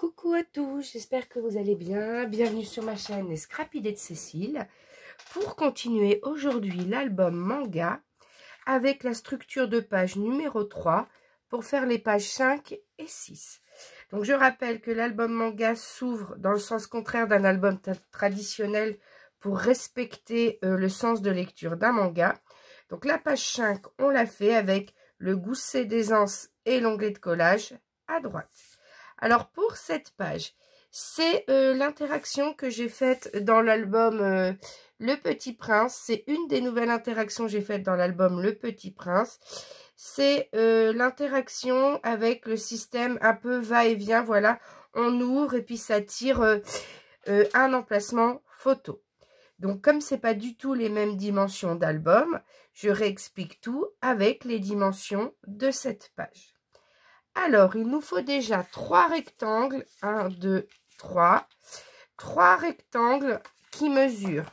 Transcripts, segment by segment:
Coucou à tous, j'espère que vous allez bien. Bienvenue sur ma chaîne Les Scrapidés de Cécile pour continuer aujourd'hui l'album manga avec la structure de page numéro 3 pour faire les pages 5 et 6. Donc je rappelle que l'album manga s'ouvre dans le sens contraire d'un album traditionnel pour respecter le sens de lecture d'un manga. Donc la page 5, on l'a fait avec le gousset d'aisance et l'onglet de collage à droite. Alors pour cette page, c'est l'interaction que j'ai faite dans l'album Le Petit Prince. C'est une des nouvelles interactions que j'ai faites dans l'album Le Petit Prince. C'est l'interaction avec le système un peu va-et-vient. Voilà, on ouvre et puis ça tire un emplacement photo. Donc comme c'est pas du tout les mêmes dimensions d'album, je réexplique tout avec les dimensions de cette page. Alors, il nous faut déjà 3 rectangles, 1, 2, 3, 3 rectangles qui mesurent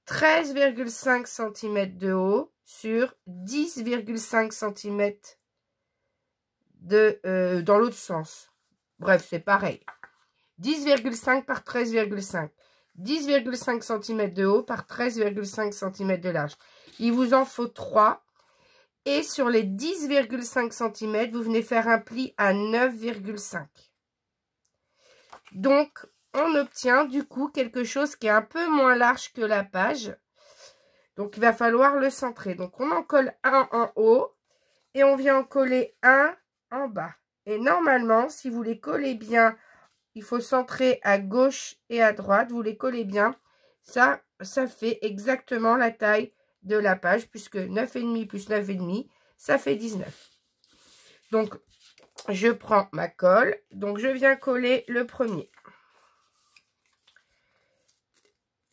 13,5 cm de haut sur 10,5 cm dans l'autre sens. Bref, c'est pareil. 10,5 par 13,5. 10,5 cm de haut par 13,5 cm de large. Il vous en faut 3. Et sur les 10,5 cm, vous venez faire un pli à 9,5. Donc, on obtient du coup quelque chose qui est un peu moins large que la page. Donc, il va falloir le centrer. Donc, on en colle un en haut et on vient en coller un en bas. Et normalement, si vous les collez bien, il faut centrer à gauche et à droite. Vous les collez bien. Ça fait exactement la taille de la page, puisque 9,5 plus 9,5, ça fait 19. Donc, je prends ma colle. Donc, je viens coller le premier.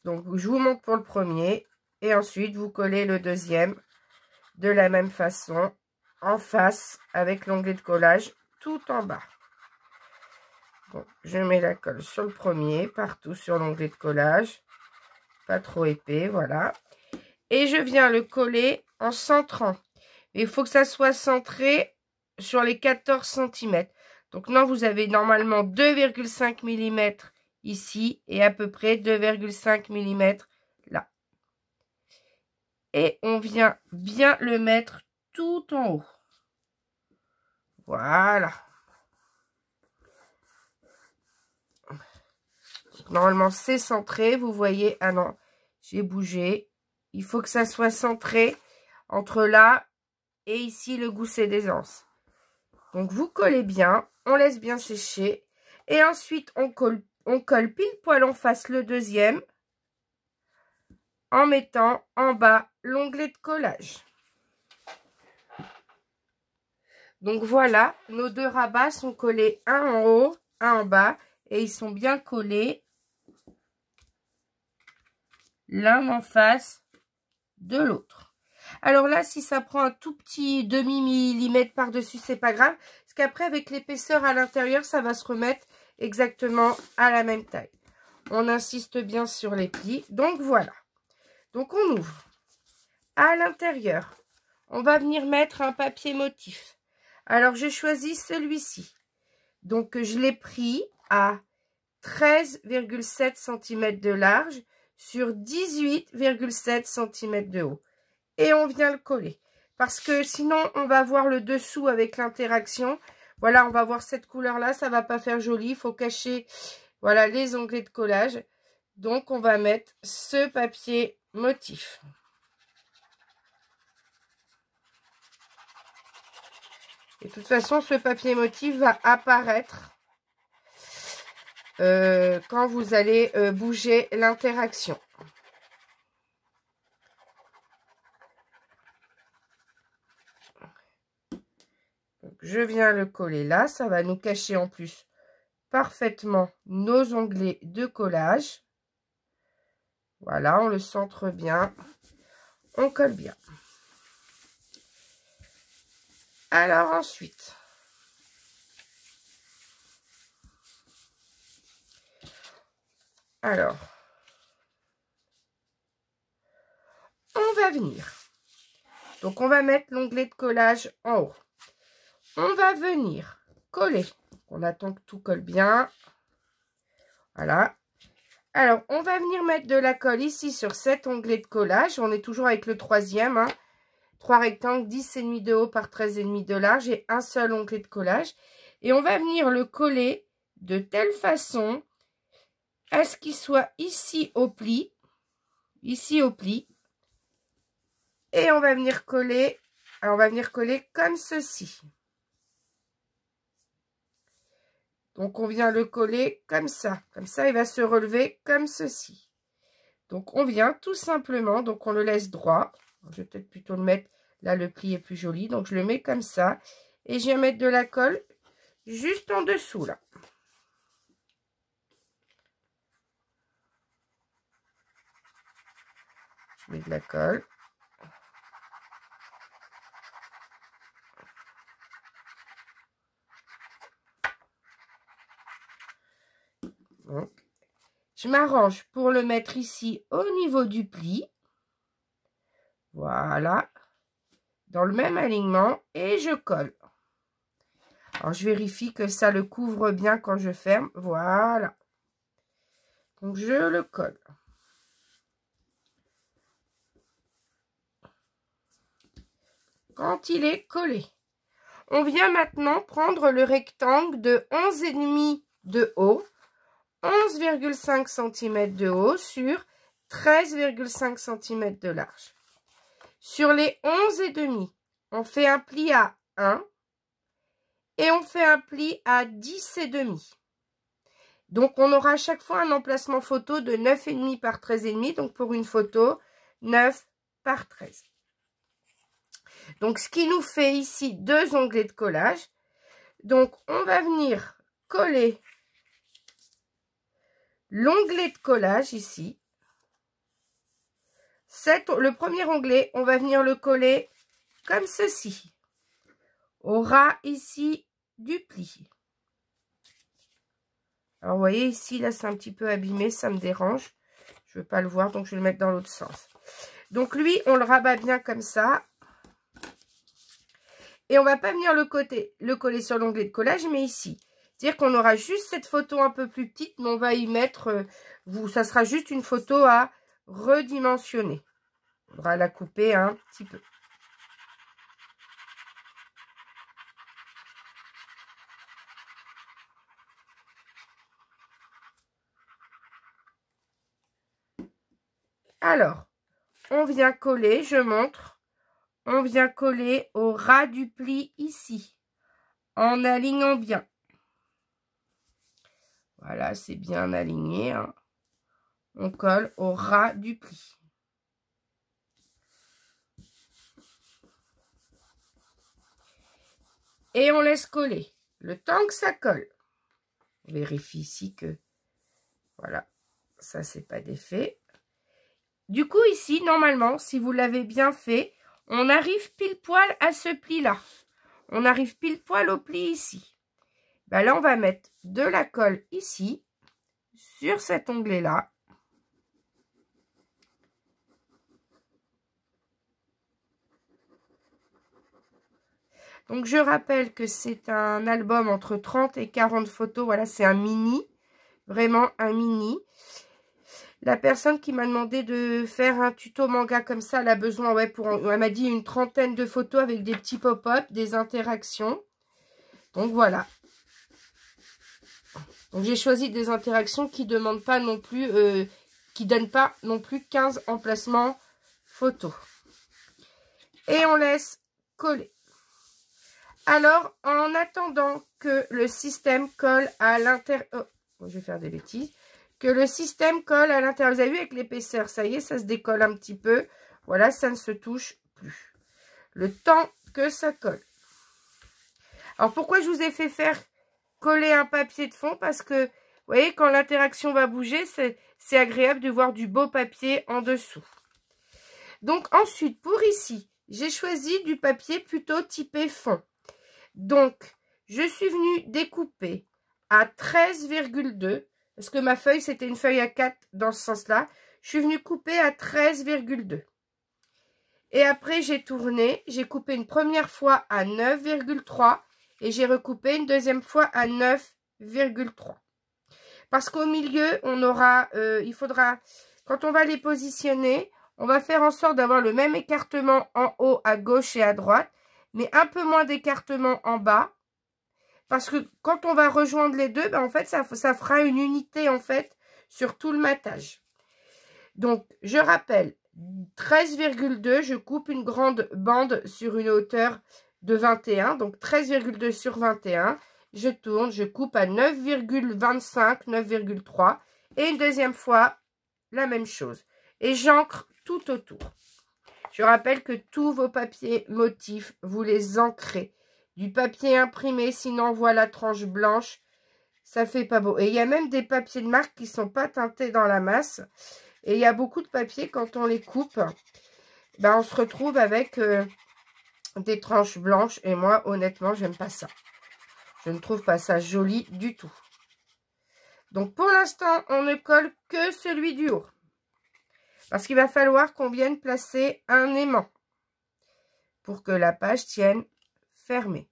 Donc, je vous montre pour le premier. Et ensuite, vous collez le deuxième de la même façon, en face, avec l'onglet de collage, tout en bas. Donc, je mets la colle sur le premier, partout sur l'onglet de collage. Pas trop épais, voilà. Et je viens le coller en centrant. Il faut que ça soit centré sur les 14 cm. Donc là, vous avez normalement 2,5 mm ici et à peu près 2,5 mm là. Et on vient bien le mettre tout en haut. Voilà. Donc, normalement, c'est centré. Vous voyez, ah non, j'ai bougé. Il faut que ça soit centré entre là et ici le gousset d'aisance. Donc vous collez bien, on laisse bien sécher. Et ensuite on colle pile poil en face le deuxième. En mettant en bas l'onglet de collage. Donc voilà, nos deux rabats sont collés un en haut, un en bas. Et ils sont bien collés l'un en face de l'autre. Alors là, si ça prend un tout petit demi-millimètre par-dessus, c'est pas grave. Parce qu'après, avec l'épaisseur à l'intérieur, ça va se remettre exactement à la même taille. On insiste bien sur les plis. Donc voilà. Donc on ouvre. À l'intérieur, on va venir mettre un papier motif. Alors j'ai choisi celui-ci. Donc je l'ai pris à 13,7 cm de large sur 18,7 cm de haut. Et on vient le coller. Parce que sinon, on va voir le dessous avec l'interaction. Voilà, on va voir cette couleur-là. Ça va pas faire joli. Il faut cacher, voilà, les onglets de collage. Donc, on va mettre ce papier motif. Et de toute façon, ce papier motif va apparaître quand vous allez bouger l'interaction. Je viens le coller là, ça va nous cacher en plus parfaitement nos onglets de collage. Voilà, on le centre bien, on colle bien. Alors ensuite, on va venir. Donc on va mettre l'onglet de collage en haut. On va venir coller. On attend que tout colle bien. Voilà. Alors, on va venir mettre de la colle ici sur cet onglet de collage. On est toujours avec le troisième. Hein. 3 rectangles, 10,5 de haut par 13,5 de large et un seul onglet de collage. Et on va venir le coller de telle façon à ce qu'il soit ici au pli. Ici au pli. Et on va venir coller. Alors, on va venir coller comme ceci. Donc, on vient le coller comme ça. Comme ça, il va se relever comme ceci. Donc, on vient tout simplement, donc on le laisse droit. Je vais peut-être plutôt le mettre, là, le pli est plus joli. Donc, je le mets comme ça. Et je viens mettre de la colle juste en dessous, là. Je mets de la colle. Donc, je m'arrange pour le mettre ici au niveau du pli. Voilà. Dans le même alignement. Et je colle. Alors, je vérifie que ça le couvre bien quand je ferme. Voilà. Donc, je le colle. Quand il est collé, on vient maintenant prendre le rectangle de 11,5 de haut. 11,5 cm de haut sur 13,5 cm de large. Sur les 11,5, on fait un pli à 1 et on fait un pli à 10,5. Donc, on aura à chaque fois un emplacement photo de 9,5 par 13,5. Donc, pour une photo, 9 par 13. Donc, ce qui nous fait ici 2 onglets de collage. Donc, on va venir coller l'onglet de collage ici. Le premier onglet, on va venir le coller comme ceci. Au ras ici du pli. Alors, vous voyez ici, là, c'est un petit peu abîmé, ça me dérange. Je ne veux pas le voir, donc je vais le mettre dans l'autre sens. Donc, lui, on le rabat bien comme ça. Et on va pas venir le coller sur l'onglet de collage, mais ici. C'est-à-dire qu'on aura juste cette photo un peu plus petite, mais on va y mettre, ça sera juste une photo à redimensionner. On va la couper un petit peu. Alors, on vient coller, je montre. On vient coller au ras du pli ici, en alignant bien. Voilà, c'est bien aligné. Hein. On colle au ras du pli. Et on laisse coller le temps que ça colle. On vérifie ici que, voilà, ça c'est pas défait. Du coup ici, normalement, si vous l'avez bien fait, on arrive pile poil à ce pli-là. On arrive pile poil au pli ici. Ben là, on va mettre de la colle ici, sur cet onglet-là. Donc, je rappelle que c'est un album entre 30 et 40 photos. Voilà, c'est un mini, vraiment un mini. La personne qui m'a demandé de faire un tuto manga comme ça, elle a besoin, ouais, elle m'a dit une 30aine de photos avec des petits pop-up, des interactions. Donc, voilà. Donc, j'ai choisi des interactions qui demandent pas non plus, qui donnent pas non plus 15 emplacements photos. Et on laisse coller. Alors, en attendant que le système colle à l'intérieur... Oh, je vais faire des bêtises. Que le système colle à l'intérieur. Vous avez vu avec l'épaisseur, ça y est, ça se décolle un petit peu. Voilà, ça ne se touche plus. Le temps que ça colle. Alors, pourquoi je vous ai fait faire coller un papier de fond? Parce que, vous voyez, quand l'interaction va bouger, c'est agréable de voir du beau papier en dessous. Donc, ensuite, pour ici, j'ai choisi du papier plutôt typé fond. Donc, je suis venue découper à 13,2. Parce que ma feuille, c'était une feuille à 4 dans ce sens-là. Je suis venue couper à 13,2. Et après, j'ai tourné. J'ai coupé une première fois à 9,3. et j'ai recoupé une deuxième fois à 9,3. Parce qu'au milieu, on aura, il faudra, quand on va les positionner, on va faire en sorte d'avoir le même écartement en haut, à gauche et à droite, mais un peu moins d'écartement en bas. Parce que quand on va rejoindre les deux, ben en fait, ça fera une unité, en fait, sur tout le matage. Donc, je rappelle, 13,2, je coupe une grande bande sur une hauteur de 21. Donc, 13,2 sur 21. Je tourne, je coupe à 9,25, 9,3. Et une deuxième fois, la même chose. Et j'ancre tout autour. Je rappelle que tous vos papiers motifs, vous les ancrez. Du papier imprimé, sinon on voit la tranche blanche. Ça fait pas beau. Et il y a même des papiers de marque qui ne sont pas teintés dans la masse. Et il y a beaucoup de papiers, quand on les coupe, ben on se retrouve avec des tranches blanches. Et moi, honnêtement, j'aime pas ça. Je ne trouve pas ça joli du tout. Donc, pour l'instant, on ne colle que celui du haut. Parce qu'il va falloir qu'on vienne placer un aimant pour que la page tienne fermée.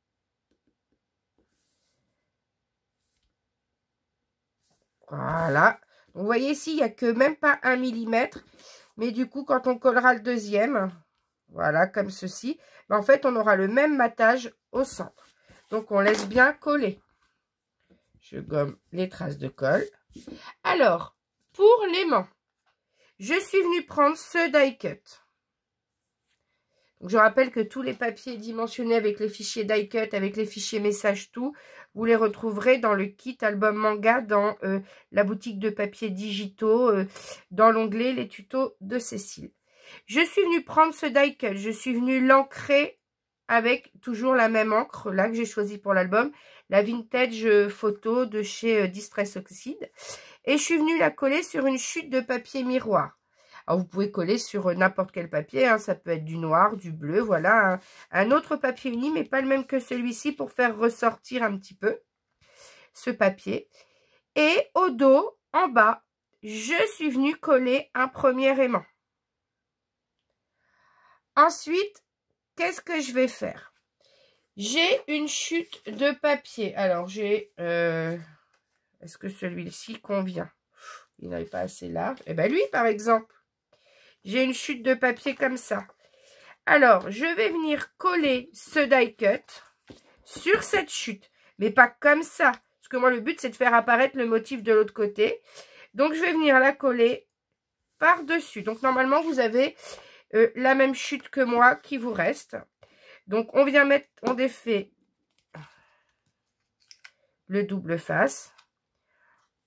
Voilà. Vous voyez ici, il n'y a que même pas 1 mm. Mais du coup, quand on collera le deuxième, voilà, comme ceci, ben en fait, on aura le même matage au centre. Donc, on laisse bien coller. Je gomme les traces de colle. Alors, pour l'aimant, je suis venue prendre ce die cut. Donc, je rappelle que tous les papiers dimensionnés avec les fichiers die cut, avec les fichiers messages, tout, vous les retrouverez dans le kit album manga, dans la boutique de papiers digitaux, dans l'onglet les tutos de Cécile. Je suis venue prendre ce die cut, je suis venue l'ancrer avec toujours la même encre, là que j'ai choisi pour l'album, la Vintage Photo de chez Distress Oxide. Et je suis venue la coller sur une chute de papier miroir. Alors, vous pouvez coller sur n'importe quel papier, hein, ça peut être du noir, du bleu, voilà. Un autre papier uni, mais pas le même que celui-ci pour faire ressortir un petit peu ce papier. Et au dos, en bas, je suis venue coller un premier aimant. Ensuite, qu'est-ce que je vais faire? J'ai une chute de papier. Alors, j'ai... est-ce que celui-ci convient? Il n'est pas assez large. Eh bien, lui, par exemple, j'ai une chute de papier comme ça. Alors, je vais venir coller ce die cut sur cette chute. Mais pas comme ça. Parce que moi, le but, c'est de faire apparaître le motif de l'autre côté. Donc, je vais venir la coller par-dessus. Donc, normalement, vous avez la même chute que moi qui vous reste. Donc, on vient mettre, on défait le double face.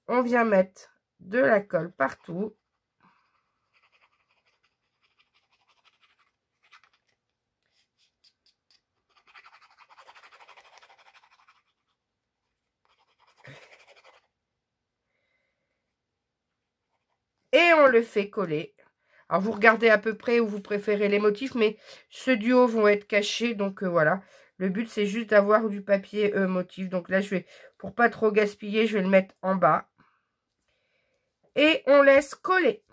On vient mettre de la colle partout. Et on le fait coller. Alors, vous regardez à peu près où vous préférez les motifs, mais ceux du haut vont être cachés. Donc, voilà. Le but, c'est juste d'avoir du papier motif. Donc là, je vais, pour pas trop gaspiller, je vais le mettre en bas. Et on laisse coller.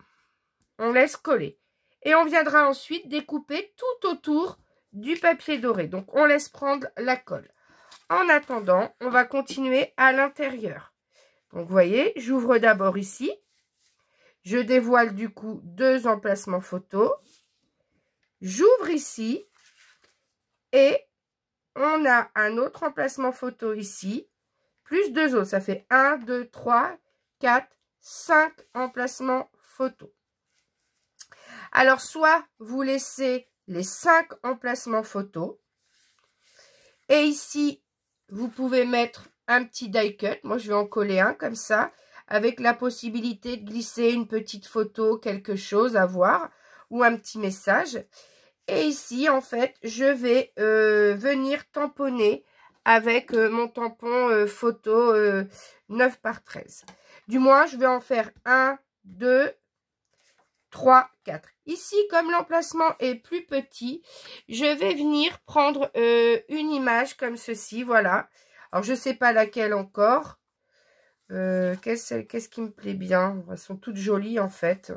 On laisse coller. Et on viendra ensuite découper tout autour du papier doré. Donc, on laisse prendre la colle. En attendant, on va continuer à l'intérieur. Donc, vous voyez, j'ouvre d'abord ici. Je dévoile du coup 2 emplacements photos. J'ouvre ici. Et on a un autre emplacement photo ici. Plus 2 autres. Ça fait 1, 2, 3, 4, 5 emplacements photos. Alors, soit vous laissez les 5 emplacements photos. Et ici, vous pouvez mettre un petit die cut. Moi, je vais en coller un comme ça. Avec la possibilité de glisser une petite photo, quelque chose à voir. Ou un petit message. Et ici, en fait, je vais venir tamponner avec mon tampon photo 9 par 13. Du moins, je vais en faire 1, 2, 3, 4. Ici, comme l'emplacement est plus petit, je vais venir prendre une image comme ceci, voilà. Alors, je ne sais pas laquelle encore. Qu'est-ce qui me plaît bien? Elles sont toutes jolies, en fait.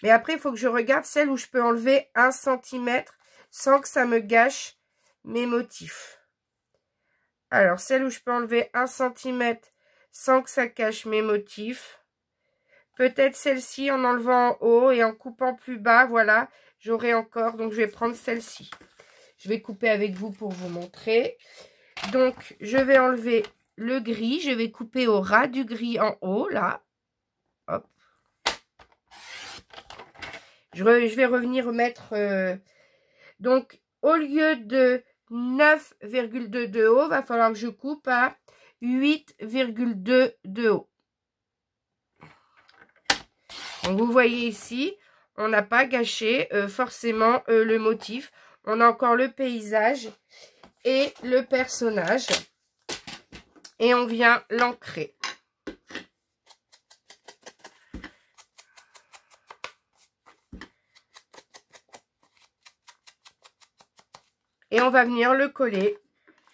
Mais après, il faut que je regarde celle où je peux enlever 1 cm sans que ça me gâche mes motifs. Alors, celle où je peux enlever 1 cm sans que ça cache mes motifs. Peut-être celle-ci en enlevant en haut et en coupant plus bas, voilà, j'aurai encore. Donc, je vais prendre celle-ci. Je vais couper avec vous pour vous montrer. Donc, je vais enlever le gris. Je vais couper au ras du gris en haut, là. Hop. Je vais revenir mettre... donc, au lieu de 9,2 de haut, il va falloir que je coupe à 8,2 de haut. Donc, vous voyez ici, on n'a pas gâché forcément le motif. On a encore le paysage et le personnage. Et on vient l'ancrer. Et on va venir le coller.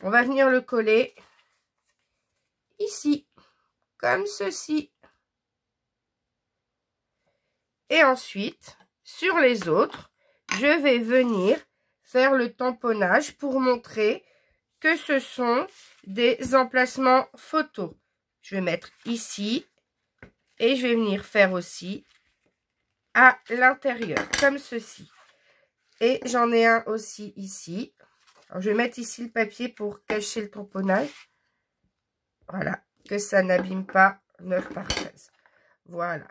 On va venir le coller ici, comme ceci. Et ensuite, sur les autres, je vais venir faire le tamponnage pour montrer que ce sont des emplacements photos. Je vais mettre ici et je vais venir faire aussi à l'intérieur, comme ceci. Et j'en ai un aussi ici. Alors, je vais mettre ici le papier pour cacher le tamponnage. Voilà, que ça n'abîme pas 9 par 13. Voilà.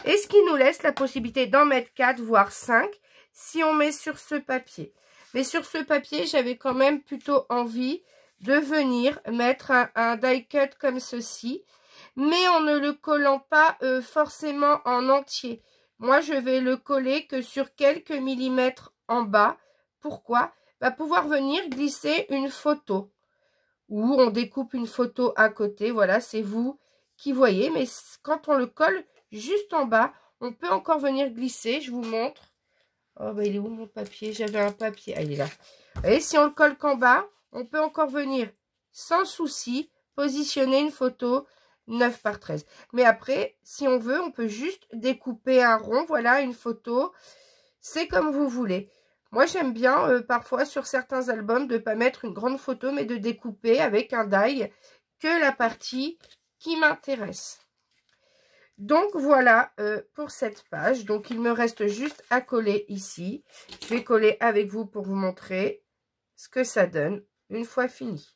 Et ce qui nous laisse la possibilité d'en mettre 4, voire 5, si on met sur ce papier. Mais sur ce papier, j'avais quand même plutôt envie de venir mettre un die cut comme ceci, mais en ne le collant pas forcément en entier. Moi, je vais le coller que sur quelques millimètres en bas. Pourquoi? Va pouvoir venir glisser une photo. Ou on découpe une photo à côté. Voilà, c'est vous qui voyez. Mais quand on le colle juste en bas, on peut encore venir glisser. Je vous montre. Oh, bah, il est où mon papier? J'avais un papier. Ah, il est là. Vous voyez, si on le colle qu'en bas, on peut encore venir, sans souci, positionner une photo 9 par 13. Mais après, si on veut, on peut juste découper un rond. Voilà, une photo. C'est comme vous voulez. Moi, j'aime bien, parfois, sur certains albums, de ne pas mettre une grande photo, mais de découper avec un die que la partie qui m'intéresse. Donc, voilà pour cette page. Donc, il me reste juste à coller ici. Je vais coller avec vous pour vous montrer ce que ça donne une fois fini.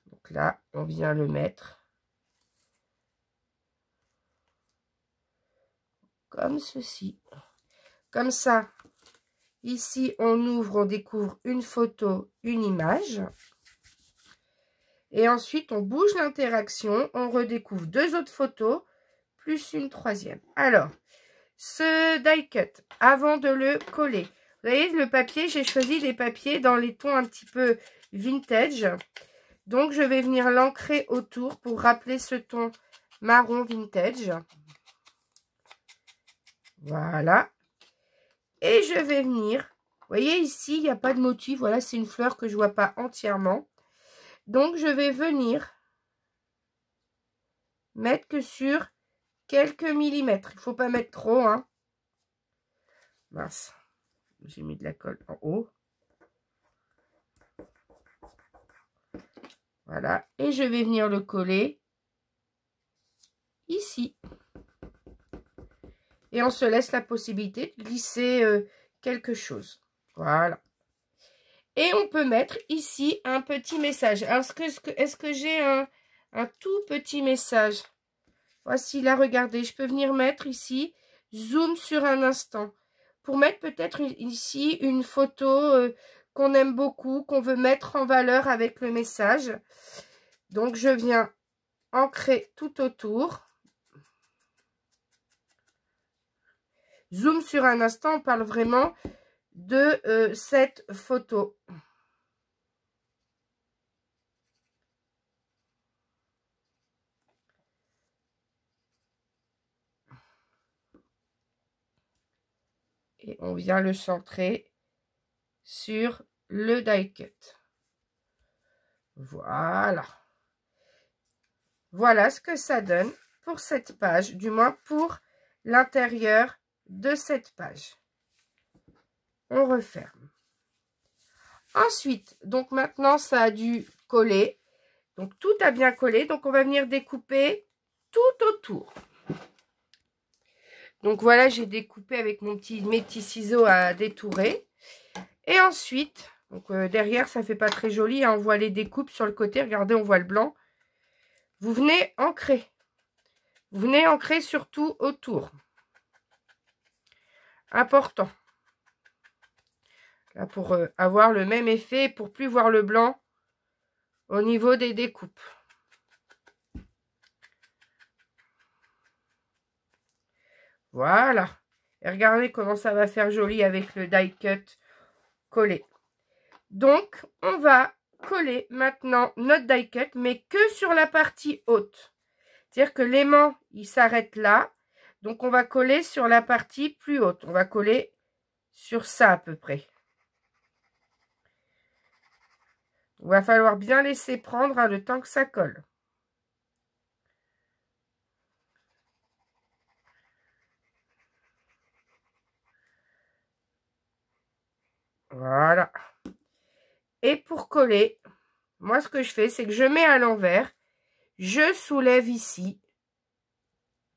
Donc là, on vient le mettre comme ceci. Comme ça, ici, on ouvre, on découvre une photo, une image. Et ensuite, on bouge l'interaction, on redécouvre 2 autres photos, plus une 3e. Alors, ce die cut, avant de le coller, vous voyez, le papier, j'ai choisi des papiers dans les tons un petit peu vintage. Donc, je vais venir l'ancrer autour pour rappeler ce ton marron vintage. Voilà. Et je vais venir, vous voyez ici, il n'y a pas de motif. Voilà, c'est une fleur que je ne vois pas entièrement. Donc, je vais venir mettre que sur quelques millimètres. Il ne faut pas mettre trop, hein. Mince. J'ai mis de la colle en haut. Voilà. Et je vais venir le coller ici. Et on se laisse la possibilité de glisser quelque chose. Voilà. Et on peut mettre ici un petit message. Alors, est-ce que j'ai un tout petit message? Voici, là, regardez. Je peux venir mettre ici, zoom sur un instant. Pour mettre peut-être ici une photo qu'on aime beaucoup, qu'on veut mettre en valeur avec le message. Donc, je viens ancrer tout autour. Zoom sur un instant, on parle vraiment de cette photo. Et on vient le centrer sur le die cut. Voilà. Voilà ce que ça donne pour cette page, du moins pour l'intérieur de cette page. On referme. Ensuite, donc maintenant ça a dû coller. Donc tout a bien collé. Donc on va venir découper tout autour. Donc voilà, j'ai découpé avec mes petits ciseaux à détourer. Et ensuite, donc derrière ça fait pas très joli, hein, on voit les découpes sur le côté. Regardez, on voit le blanc. Vous venez ancrer. Vous venez ancrer surtout autour. Important. Là, pour avoir le même effet, pour plus voir le blanc au niveau des découpes. Voilà. Et regardez comment ça va faire joli avec le die cut collé. Donc, on va coller maintenant notre die cut, mais que sur la partie haute. C'est-à-dire que l'aimant, il s'arrête là. Donc, on va coller sur la partie plus haute. On va coller sur ça à peu près. Il va falloir bien laisser prendre hein, le temps que ça colle. Voilà. Et pour coller, moi ce que je fais, c'est que je mets à l'envers. Je soulève ici.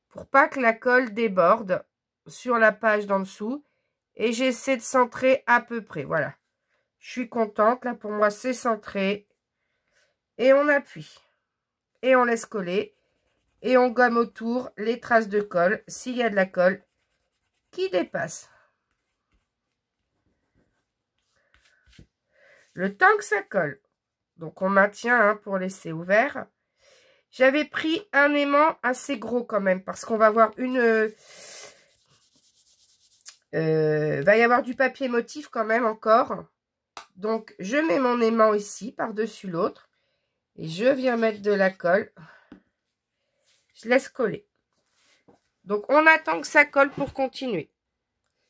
Pour pas que la colle déborde sur la page d'en dessous. Et j'essaie de centrer à peu près. Voilà. Je suis contente. Là, pour moi, c'est centré. Et on appuie. Et on laisse coller. Et on gomme autour les traces de colle, s'il y a de la colle qui dépasse. Le temps que ça colle. Donc, on maintient hein, pour laisser ouvert. J'avais pris un aimant assez gros quand même. Parce qu'on va avoir une... va y avoir du papier motif quand même encore. Donc, je mets mon aimant ici, par-dessus l'autre. Et je viens mettre de la colle. Je laisse coller. Donc, on attend que ça colle pour continuer.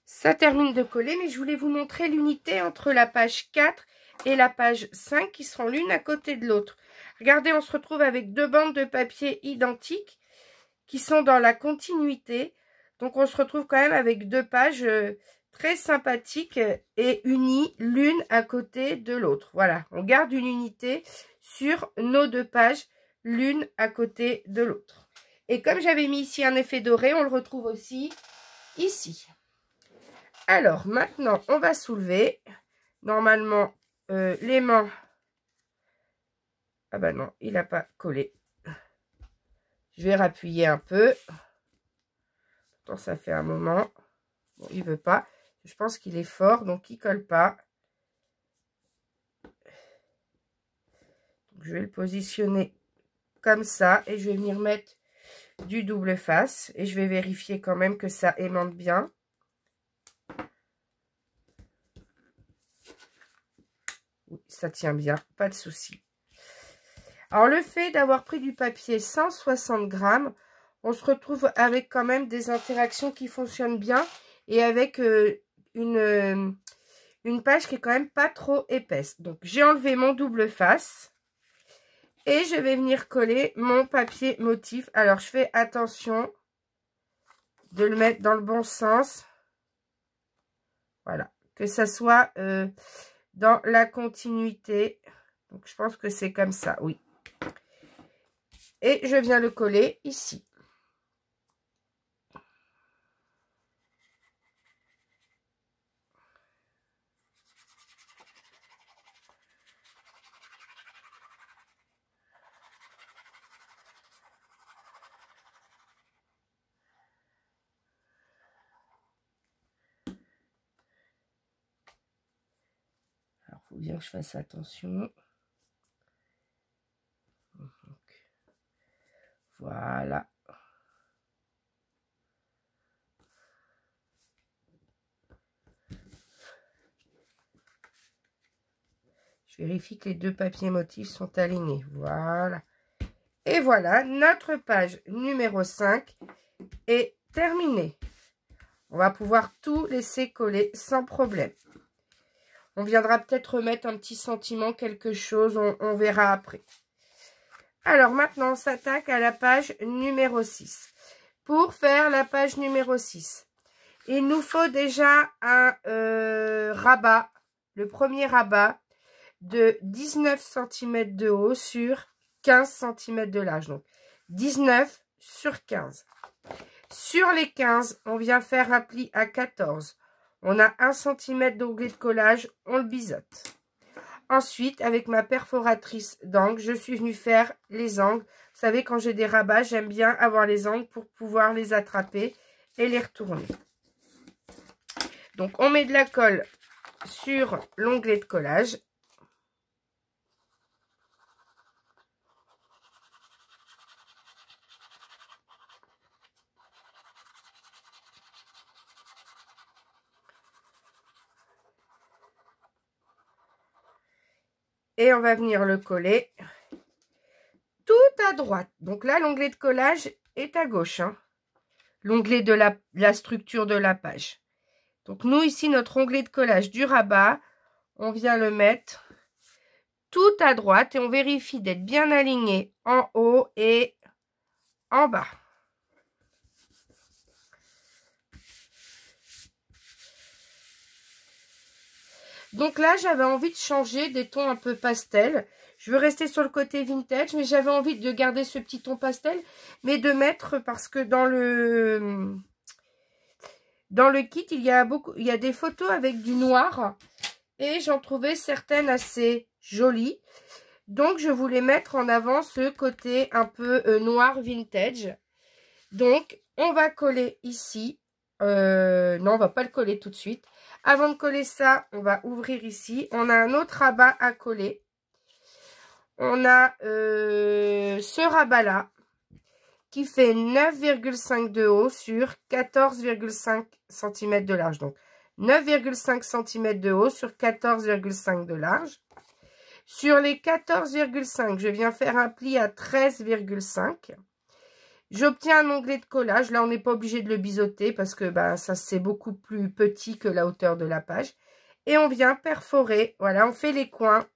Ça termine de coller, mais je voulais vous montrer l'unité entre la page 4 et la page 5 qui seront l'une à côté de l'autre. Regardez, on se retrouve avec deux bandes de papier identiques qui sont dans la continuité. Donc, on se retrouve quand même avec deux pages très sympathiques et unies l'une à côté de l'autre. Voilà, on garde une unité sur nos deux pages, l'une à côté de l'autre. Et comme j'avais mis ici un effet doré, on le retrouve aussi ici. Alors, maintenant, on va soulever. Normalement, l'aimant... Ah bah non, il n'a pas collé. Je vais rappuyer un peu. Pourtant, ça fait un moment. Bon, il ne veut pas. Je pense qu'il est fort, donc il ne colle pas. Donc, je vais le positionner comme ça. Et je vais venir mettre du double face. Et je vais vérifier quand même que ça aimante bien. Oui, ça tient bien, pas de souci. Alors, le fait d'avoir pris du papier 160 grammes, on se retrouve avec quand même des interactions qui fonctionnent bien et avec une page qui est quand même pas trop épaisse. Donc, j'ai enlevé mon double face et je vais venir coller mon papier motif. Alors, je fais attention de le mettre dans le bon sens. Voilà, que ça soit dans la continuité. Donc, je pense que c'est comme ça, oui. Et je viens le coller ici. Alors, il faut bien que je fasse attention. Voilà. Je vérifie que les deux papiers motifs sont alignés. Voilà. Et voilà, notre page numéro 5 est terminée. On va pouvoir tout laisser coller sans problème. On viendra peut-être remettre un petit sentiment, quelque chose, on verra après. Alors maintenant, on s'attaque à la page numéro 6. Pour faire la page numéro 6, il nous faut déjà un rabat, le premier rabat de 19 cm de haut sur 15 cm de large. Donc 19 sur 15. Sur les 15, on vient faire un pli à 14. On a 1 cm d'onglet de collage, on le biseaute. Ensuite, avec ma perforatrice d'angle, je suis venue faire les angles. Vous savez, quand j'ai des rabats, j'aime bien avoir les angles pour pouvoir les attraper et les retourner. Donc, on met de la colle sur l'onglet de collage. Et on va venir le coller tout à droite. Donc là, l'onglet de collage est à gauche. Hein. L'onglet de la structure de la page. Donc nous, ici, notre onglet de collage du rabat, on vient le mettre tout à droite. Et on vérifie d'être bien aligné en haut et en bas. Donc là, j'avais envie de changer des tons un peu pastel. Je veux rester sur le côté vintage, mais j'avais envie de garder ce petit ton pastel, mais de mettre, parce que dans le kit, il y a des photos avec du noir, et j'en trouvais certaines assez jolies. Donc, je voulais mettre en avant ce côté un peu noir vintage. Donc, on va coller ici. Non, on va pas le coller tout de suite. Avant de coller ça, on va ouvrir ici. On a un autre rabat à coller. On a ce rabat-là qui fait 9,5 de haut sur 14,5 cm de large. Donc, 9,5 cm de haut sur 14,5 de large. Sur les 14,5, je viens faire un pli à 13,5. J'obtiens un onglet de collage. Là, on n'est pas obligé de le biseauter parce que ça c'est beaucoup plus petit que la hauteur de la page. Et on vient perforer. Voilà, on fait les coins.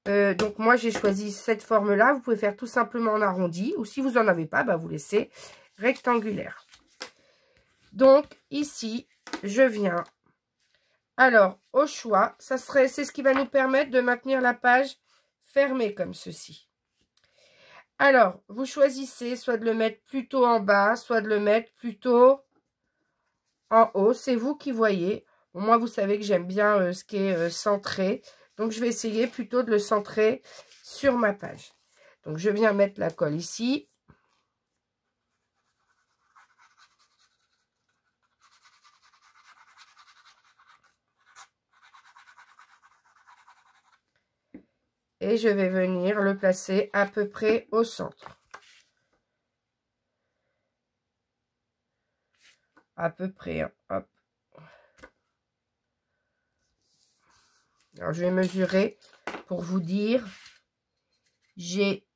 Donc, moi, j'ai choisi cette forme-là. Vous pouvez faire tout simplement en arrondi. Ou si vous n'en avez pas, vous laissez rectangulaire. Donc, ici, je viens. Alors, au choix, c'est ce qui va nous permettre de maintenir la page fermée comme ceci. Alors, vous choisissez soit de le mettre plutôt en bas, soit de le mettre plutôt en haut. C'est vous qui voyez. Bon, moi, vous savez que j'aime bien ce qui est centré. Donc, je vais essayer plutôt de le centrer sur ma page. Donc, je viens mettre la colle ici. Et je vais venir le placer à peu près au centre. À peu près, hein. Hop. Alors, je vais mesurer pour vous dire. J'ai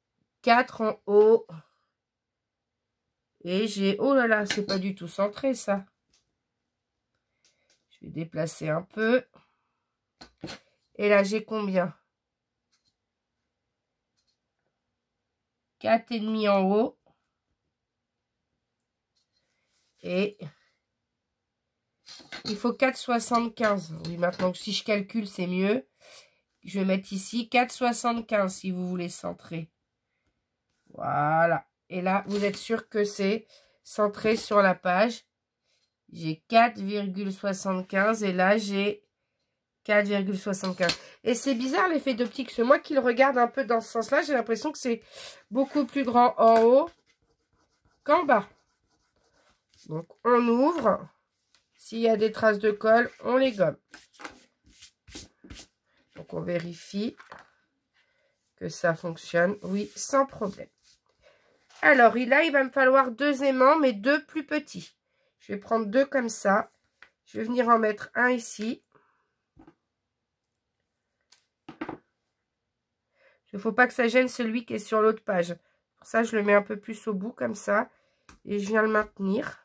4 en haut. Et j'ai... Oh là là, c'est pas du tout centré, ça. Je vais déplacer un peu. Et là, j'ai combien? 4,5 en haut. Et il faut 4,75. Oui, maintenant, si je calcule, c'est mieux. Je vais mettre ici 4,75 si vous voulez centrer. Voilà. Et là, vous êtes sûr que c'est centré sur la page. J'ai 4,75 et là, j'ai 4,75. Et c'est bizarre l'effet d'optique. C'est moi qui le regarde un peu dans ce sens-là. J'ai l'impression que c'est beaucoup plus grand en haut qu'en bas. Donc, on ouvre. S'il y a des traces de colle, on les gomme. Donc, on vérifie que ça fonctionne. Oui, sans problème. Alors, là, il va me falloir 2 aimants, mais 2 plus petits. Je vais prendre 2 comme ça. Je vais venir en mettre un ici. Il ne faut pas que ça gêne celui qui est sur l'autre page. Pour ça, je le mets un peu plus au bout, comme ça. Et je viens le maintenir.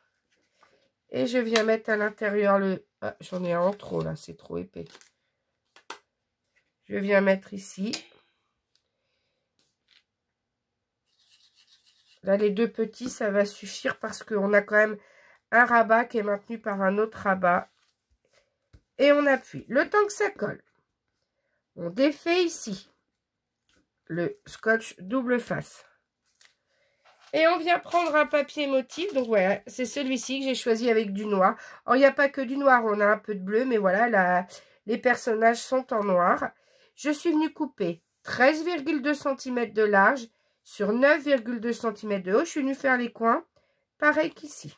Et je viens mettre à l'intérieur le... Ah, j'en ai un en trop, là. C'est trop épais. Je viens mettre ici. Là, les deux petits, ça va suffire parce qu'on a quand même un rabat qui est maintenu par un autre rabat. Et on appuie. Le temps que ça colle, on défait ici le scotch double face. Et on vient prendre un papier motif. Donc voilà, c'est celui-ci que j'ai choisi avec du noir. Alors, il n'y a pas que du noir, on a un peu de bleu, mais voilà, les personnages sont en noir. Je suis venue couper 13,2 cm de large sur 9,2 cm de haut. Je suis venue faire les coins, pareil qu'ici.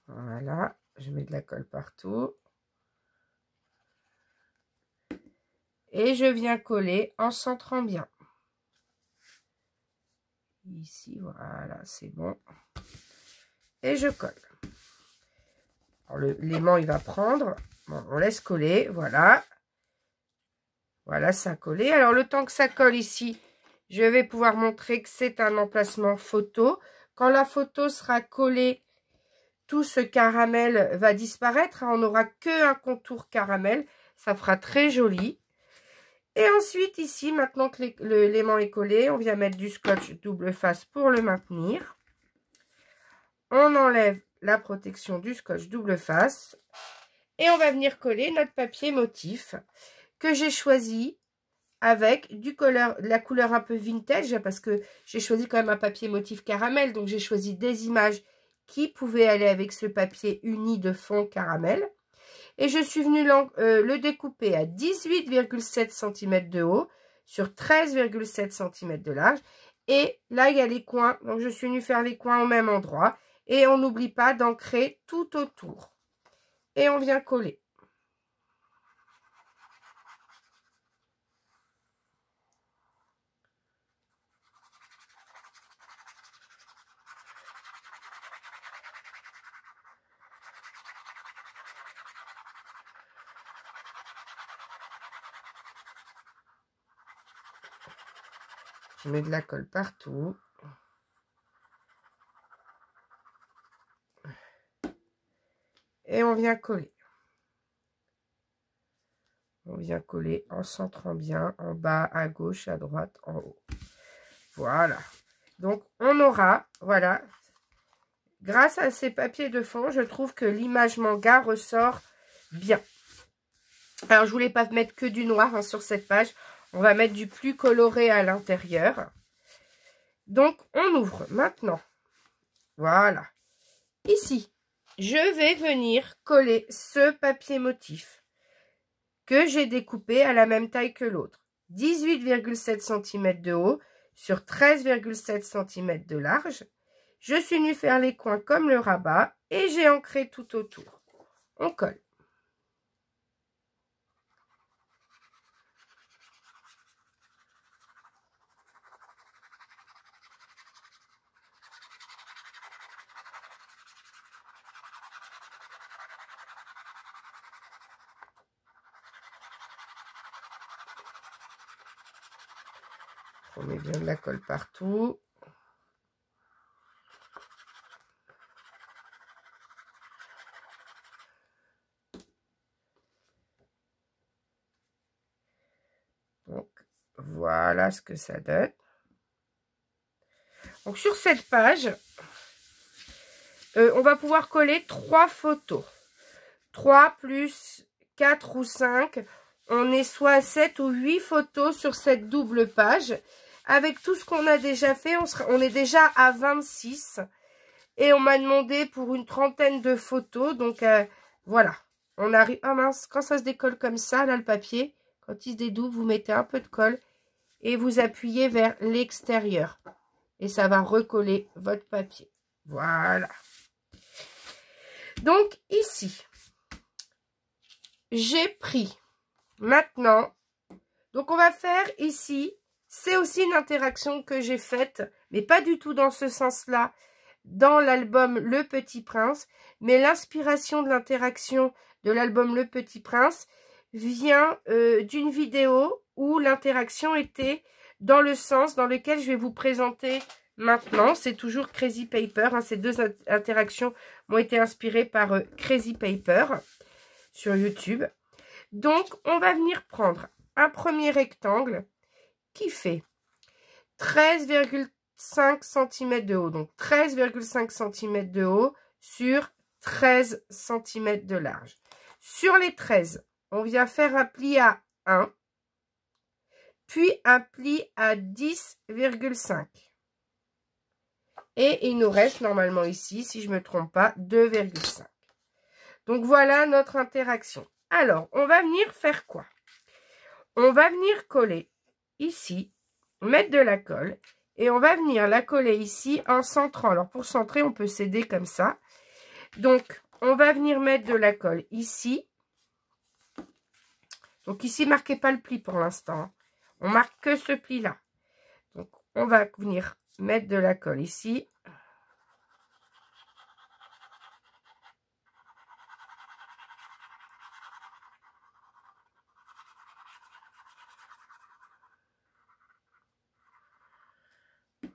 Voilà, je mets de la colle partout. Et je viens coller en centrant bien. Ici, voilà, c'est bon. Et je colle. L'aimant, il va prendre. Bon, on laisse coller, voilà. Voilà, ça a collé. Alors, le temps que ça colle ici, je vais pouvoir montrer que c'est un emplacement photo. Quand la photo sera collée, tout ce caramel va disparaître. On n'aura qu'un contour caramel. Ça fera très joli. Et ensuite, ici, maintenant que l'aimant est collé, on vient mettre du scotch double face pour le maintenir. On enlève la protection du scotch double face. Et on va venir coller notre papier motif que j'ai choisi avec la couleur un peu vintage, parce que j'ai choisi quand même un papier motif caramel. Donc, j'ai choisi des images qui pouvaient aller avec ce papier uni de fond caramel. Et je suis venue le découper à 18,7 cm de haut sur 13,7 cm de large. Et là, il y a les coins. Donc, je suis venue faire les coins au même endroit. Et on n'oublie pas d'ancrer tout autour. Et on vient coller. Je mets de la colle partout. Et on vient coller. On vient coller en centrant bien, en bas, à gauche, à droite, en haut. Voilà. Donc, on aura, voilà, grâce à ces papiers de fond, je trouve que l'image manga ressort bien. Alors, je voulais pas mettre que du noir hein, sur cette page. On va mettre du plus coloré à l'intérieur. Donc, on ouvre maintenant. Voilà. Ici, je vais venir coller ce papier motif que j'ai découpé à la même taille que l'autre. 18,7 cm de haut sur 13,7 cm de large. Je suis venue faire les coins comme le rabat et j'ai ancré tout autour. On colle. On met bien de la colle partout. Donc, voilà ce que ça donne. Donc, sur cette page, on va pouvoir coller 3 photos. 3 plus 4 ou 5. On est soit à 7 ou 8 photos sur cette double page. Avec tout ce qu'on a déjà fait, on est déjà à 26. Et on m'a demandé pour une trentaine de photos. Donc, voilà. On arrive... Ah mince, quand ça se décolle comme ça, là, le papier, quand il se dédouble, vous mettez un peu de colle et vous appuyez vers l'extérieur. Et ça va recoller votre papier. Voilà. Donc, ici, j'ai pris maintenant... Donc, on va faire ici... C'est aussi une interaction que j'ai faite, mais pas du tout dans ce sens-là, dans l'album Le Petit Prince. Mais l'inspiration de l'interaction de l'album Le Petit Prince vient d'une vidéo où l'interaction était dans le sens dans lequel je vais vous présenter maintenant. C'est toujours Crazy Paper. Hein, ces deux interactions m'ont été inspirées par Crazy Paper sur YouTube. Donc, on va venir prendre un premier rectangle qui fait 13,5 cm de haut. Donc, 13,5 cm de haut sur 13 cm de large. Sur les 13, on vient faire un pli à 1, puis un pli à 10,5. Et il nous reste normalement ici, si je ne me trompe pas, 2,5. Donc, voilà notre interaction. Alors, on va venir faire quoi? On va venir coller ici, mettre de la colle, et on va venir la coller ici en centrant. Alors, pour centrer, on peut s'aider comme ça. Donc, on va venir mettre de la colle ici. Donc, ici, marquez pas le pli pour l'instant. On marque que ce pli-là. Donc, on va venir mettre de la colle ici.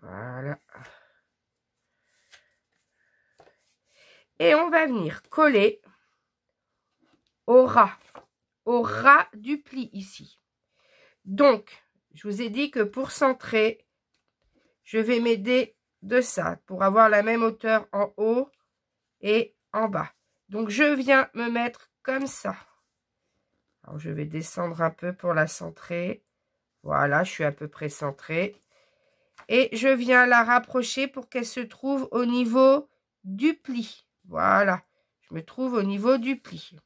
Voilà. Et on va venir coller au ras du pli ici. Donc, je vous ai dit que pour centrer, je vais m'aider de ça pour avoir la même hauteur en haut et en bas. Donc, je viens me mettre comme ça. Alors, je vais descendre un peu pour la centrer. Voilà, je suis à peu près centrée. Et je viens la rapprocher pour qu'elle se trouve au niveau du pli. Voilà, je me trouve au niveau du pli.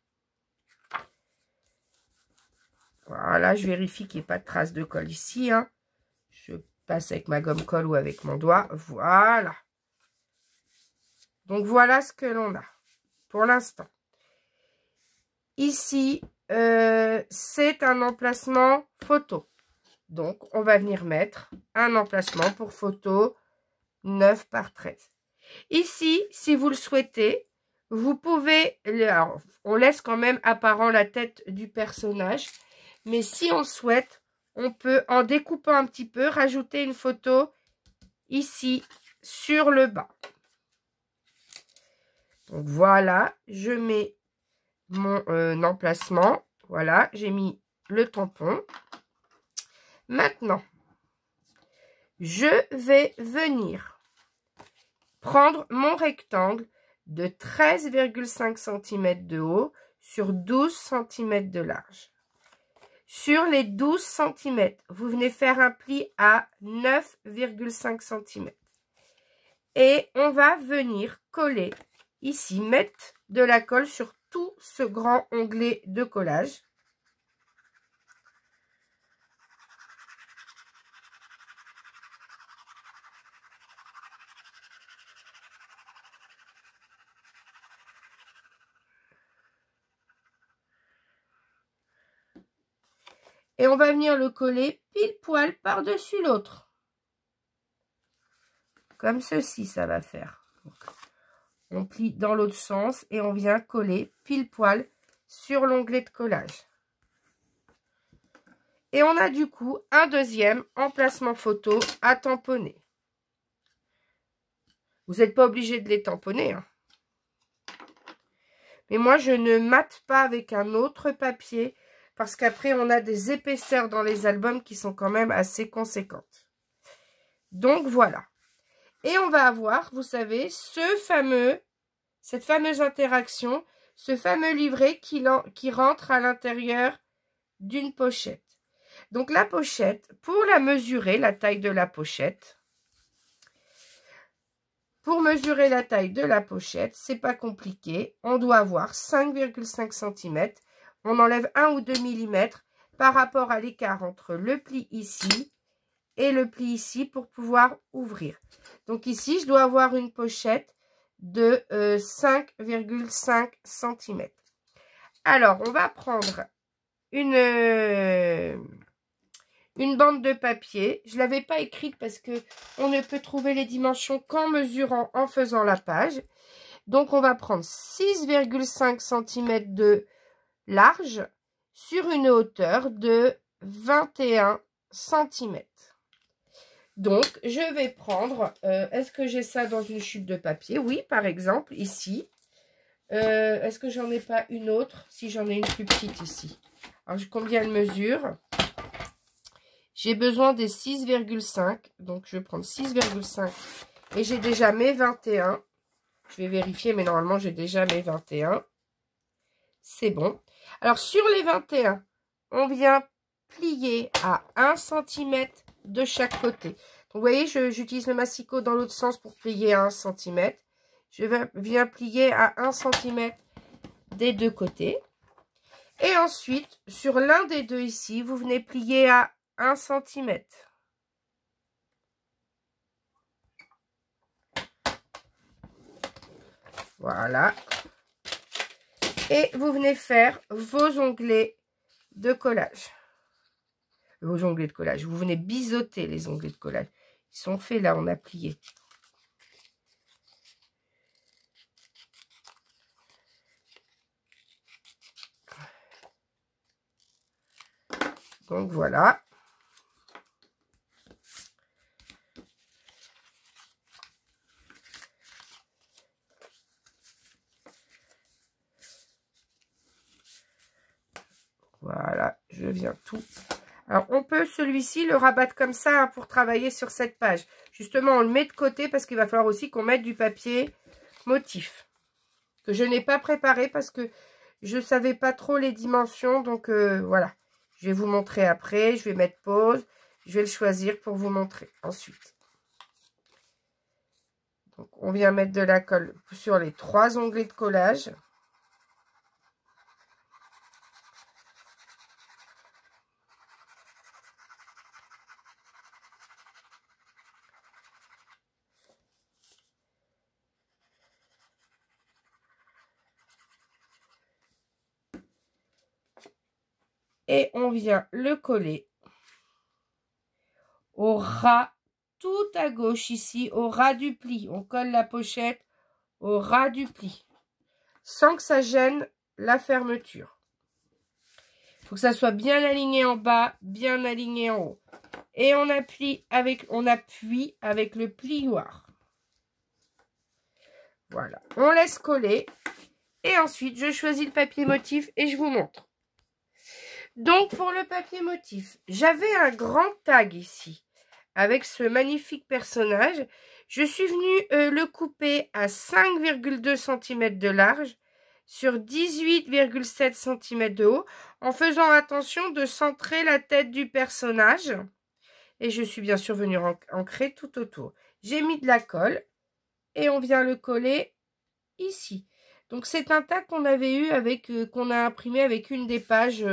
Voilà, je vérifie qu'il n'y ait pas de trace de colle ici. Hein. Je passe avec ma gomme colle ou avec mon doigt. Voilà. Donc, voilà ce que l'on a pour l'instant. Ici, c'est un emplacement photo. Donc, on va venir mettre un emplacement pour photo 9 par 13. Ici, si vous le souhaitez, vous pouvez... Alors, on laisse quand même apparent la tête du personnage. Mais si on le souhaite, on peut, en découpant un petit peu, rajouter une photo ici, sur le bas. Donc, voilà, je mets mon emplacement. Voilà, j'ai mis le tampon. Maintenant, je vais venir prendre mon rectangle de 13,5 cm de haut sur 12 cm de large. Sur les 12 cm, vous venez faire un pli à 9,5 cm. Et on va venir coller ici, mettre de la colle sur tout ce grand onglet de collage. Et on va venir le coller pile poil par-dessus l'autre. Comme ceci, ça va faire. Donc, on plie dans l'autre sens et on vient coller pile poil sur l'onglet de collage. Et on a du coup un deuxième emplacement photo à tamponner. Vous n'êtes pas obligé de les tamponner. Hein. Mais moi, je ne mate pas avec un autre papier. Parce qu'après, on a des épaisseurs dans les albums qui sont quand même assez conséquentes. Donc, voilà. Et on va avoir, vous savez, cette fameuse interaction, ce fameux livret qui rentre à l'intérieur d'une pochette. Donc, la pochette, pour la mesurer, la taille de la pochette, c'est pas compliqué. On doit avoir 5,5 cm. On enlève 1 ou 2 mm par rapport à l'écart entre le pli ici et le pli ici pour pouvoir ouvrir. Donc ici, je dois avoir une pochette de 5,5 cm. Alors, on va prendre une bande de papier. Je ne l'avais pas écrite parce que on ne peut trouver les dimensions qu'en mesurant, en faisant la page. Donc, on va prendre 6,5 cm de large sur une hauteur de 21 cm. Donc, je vais prendre, est-ce que j'ai ça dans une chute de papier? Oui, par exemple, ici. Est-ce que j'en ai pas une autre? Si, j'en ai une plus petite ici. Alors, combien elle mesure? J'ai besoin des 6,5. Donc, je vais prendre 6,5. Et j'ai déjà mes 21. Je vais vérifier, mais normalement, j'ai déjà mes 21. C'est bon. Alors, sur les 21, on vient plier à 1 cm de chaque côté. Donc, vous voyez, j'utilise le massicot dans l'autre sens pour plier à 1 cm. Je viens plier à 1 cm des deux côtés. Et ensuite, sur l'un des deux ici, vous venez plier à 1 cm. Voilà. Et vous venez faire vos onglets de collage. Vos onglets de collage. Vous venez biseauter les onglets de collage. Ils sont faits là, on a plié. Donc voilà. Voilà, je viens tout. Alors, on peut celui-ci le rabattre comme ça hein, pour travailler sur cette page. Justement, on le met de côté parce qu'il va falloir aussi qu'on mette du papier motif. Que je n'ai pas préparé parce que je ne savais pas trop les dimensions. Donc, voilà. Je vais vous montrer après. Je vais mettre pause. Je vais le choisir pour vous montrer ensuite. Donc, on vient mettre de la colle sur les 3 onglets de collage. Et on vient le coller au ras, tout à gauche ici, au ras du pli. On colle la pochette au ras du pli, sans que ça gêne la fermeture. Il faut que ça soit bien aligné en bas, bien aligné en haut. Et on appuie avec le plioir. Voilà, on laisse coller. Et ensuite, je choisis le papier motif et je vous montre. Donc, pour le papier motif, j'avais un grand tag ici, avec ce magnifique personnage. Je suis venue le couper à 5,2 cm de large, sur 18,7 cm de haut, en faisant attention de centrer la tête du personnage. Et je suis bien sûr venue ancrer tout autour. J'ai mis de la colle et on vient le coller ici. Donc, c'est un tag qu'on avait eu avec, qu'on a imprimé avec une des pages...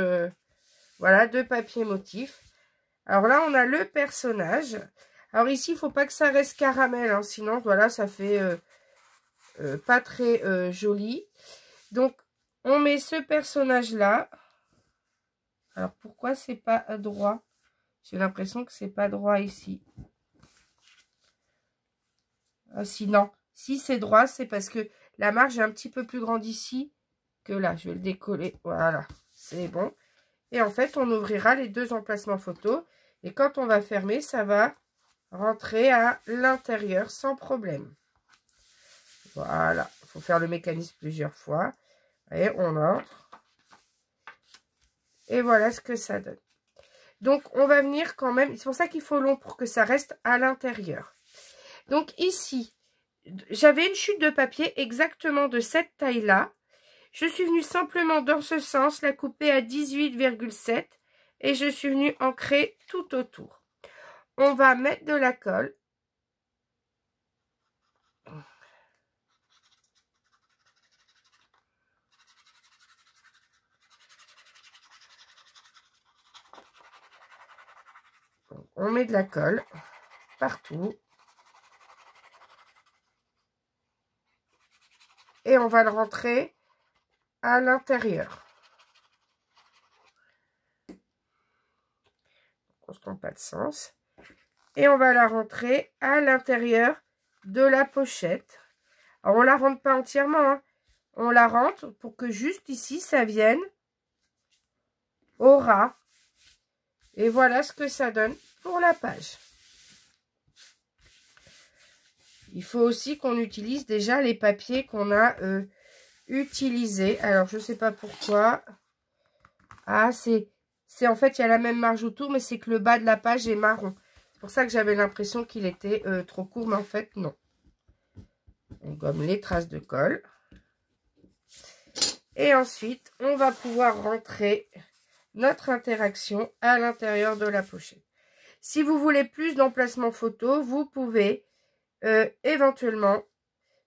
voilà, de papier motif. Alors là, on a le personnage. Alors ici, il ne faut pas que ça reste caramel, hein, sinon, voilà, ça fait pas très joli. Donc, on met ce personnage-là. Alors, pourquoi c'est pas droit? J'ai l'impression que c'est pas droit ici. Ah, si, non. Si c'est droit, c'est parce que la marge est un petit peu plus grande ici que là. Je vais le décoller. Voilà, c'est bon. Et en fait, on ouvrira les 2 emplacements photo. Et quand on va fermer, ça va rentrer à l'intérieur sans problème. Voilà. Il faut faire le mécanisme plusieurs fois. Et on entre. Et voilà ce que ça donne. Donc, on va venir quand même... C'est pour ça qu'il faut long pour que ça reste à l'intérieur. Donc, ici, j'avais une chute de papier exactement de cette taille-là. Je suis venue simplement dans ce sens, la couper à 18,7 et je suis venue ancrer tout autour. On va mettre de la colle. On met de la colle partout. Et on va le rentrer à l'intérieur. On ne se trompe pas de sens. Et on va la rentrer à l'intérieur de la pochette. Alors, on ne la rentre pas entièrement. Hein. On la rentre pour que juste ici, ça vienne au ras. Et voilà ce que ça donne pour la page. il faut aussi qu'on utilise déjà les papiers qu'on a utilisés. Alors, je ne sais pas pourquoi. Ah, c'est en fait, il y a la même marge autour, mais c'est que le bas de la page est marron. C'est pour ça que j'avais l'impression qu'il était trop court, mais en fait, non. On gomme les traces de colle. Et ensuite, on va pouvoir rentrer notre interaction à l'intérieur de la pochette. Si vous voulez plus d'emplacement photo, vous pouvez éventuellement,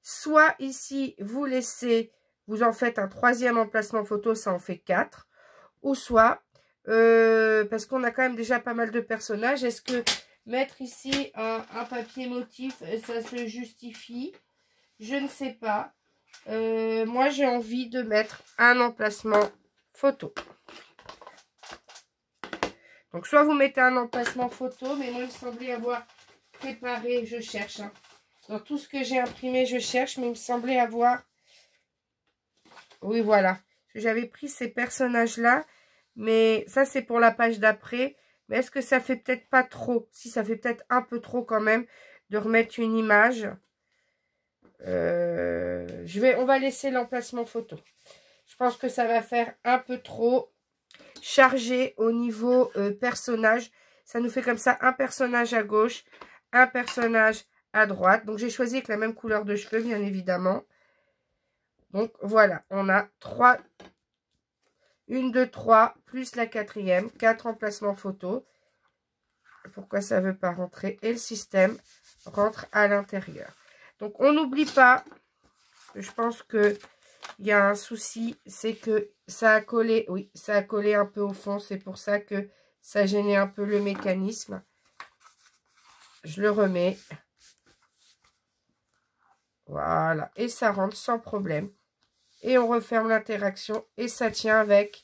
soit ici, vous en faites un 3e emplacement photo, ça en fait 4. Ou soit, parce qu'on a quand même déjà pas mal de personnages, est-ce que mettre ici un papier motif, ça se justifie? Je ne sais pas. Moi, j'ai envie de mettre un emplacement photo. Donc, soit vous mettez un emplacement photo, mais moi, il me semblait avoir préparé, je cherche. Hein. Dans tout ce que j'ai imprimé, je cherche, mais il me semblait avoir... Oui, voilà. J'avais pris ces personnages-là, mais ça, c'est pour la page d'après. Mais est-ce que ça fait peut-être pas trop? Si, ça fait peut-être un peu trop quand même de remettre une image. On va laisser l'emplacement photo. Je pense que ça va faire un peu trop chargé au niveau personnage. Ça nous fait comme ça un personnage à gauche, un personnage à droite. Donc j'ai choisi avec la même couleur de cheveux, bien évidemment. Donc voilà, on a 3, 1, 2, 3, plus la 4e, 4 emplacements photo. Pourquoi ça ne veut pas rentrer? Et le système rentre à l'intérieur. Donc on n'oublie pas, je pense que il y a un souci, c'est que ça a collé, oui, ça a collé un peu au fond, c'est pour ça que ça gênait un peu le mécanisme. Je le remets. Voilà, et ça rentre sans problème. Et on referme l'interaction et ça tient avec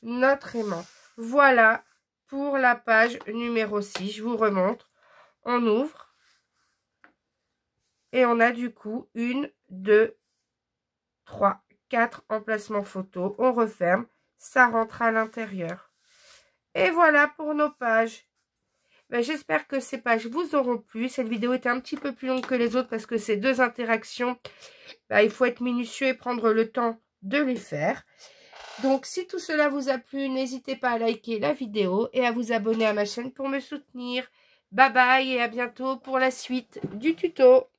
notre aimant. Voilà pour la page numéro 6. Je vous remontre. On ouvre. Et on a du coup 1, 2, 3, 4 emplacements photo. On referme. Ça rentre à l'intérieur. Et voilà pour nos pages. Ben, j'espère que ces pages vous auront plu. Cette vidéo était un petit peu plus longue que les autres parce que ces 2 interactions, ben, il faut être minutieux et prendre le temps de les faire. Donc, si tout cela vous a plu, n'hésitez pas à liker la vidéo et à vous abonner à ma chaîne pour me soutenir. Bye bye et à bientôt pour la suite du tuto.